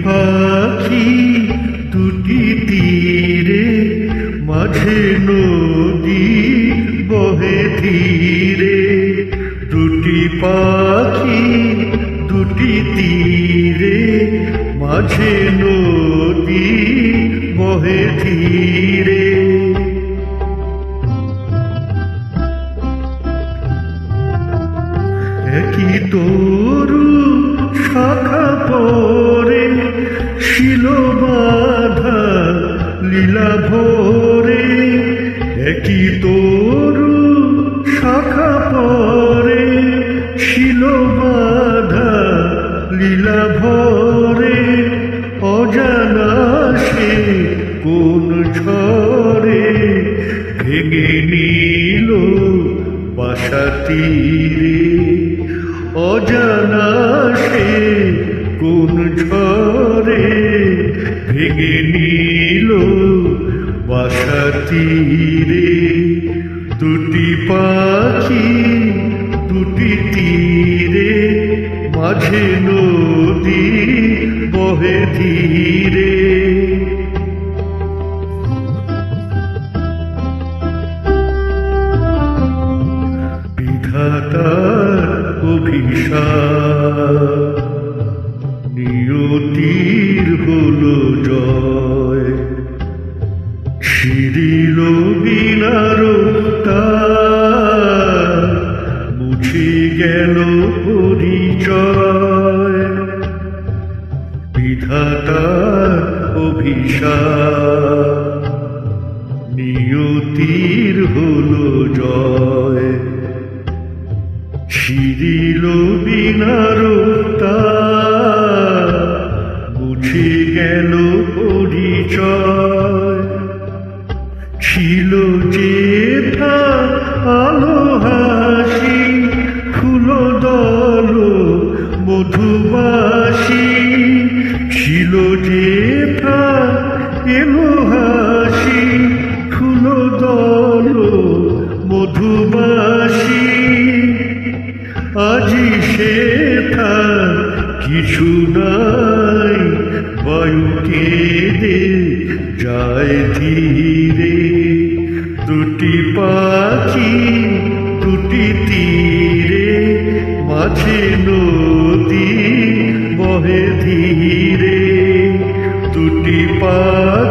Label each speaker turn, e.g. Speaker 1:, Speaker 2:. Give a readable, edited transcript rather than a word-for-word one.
Speaker 1: পাখি দুটি তীরে, মাঝে নদী বহে ধীরে। দুটি পাখি দুটি তীরে, মাঝে নদী বহে ধীরে। একই তরু শাখা পরে, শিল বাঁধা লীলা ভরে। একই তরু শাখা পরে, শিল বাঁধা লীলা ভরে। অজানা সে কোন ঝড়ে ভেঙে নিল বাসা তীরে। অজানা সে কোন ঝড়ে ভেঙে নিল বাসা তীরে। দুটি পাখি দুটি তীরে, মাঝে নদী বহে ধীরে। বিধাতার অভিশাপ, নিয়তির হলো জয়। শিরিল বিনার তার, মুছে গেল পরিচয়। বিধাতার অভিশাপ, নিয়তির হলো জয়। শিরিল বিনার তার, মুছে গেল পরিচয়। ছিল যেথা আলো হাসি, ফুল দল মধুবাসী। ছিল যেথা এলো হাসি, ফুল দল মধুবাসী। আজি সেথা কিছু নাই, বায়ু কেঁদে যায় ধীরে। দুটি পাখি দুটি তীরে, মাঝে নদী বহে ধীরে। দুটি পাখি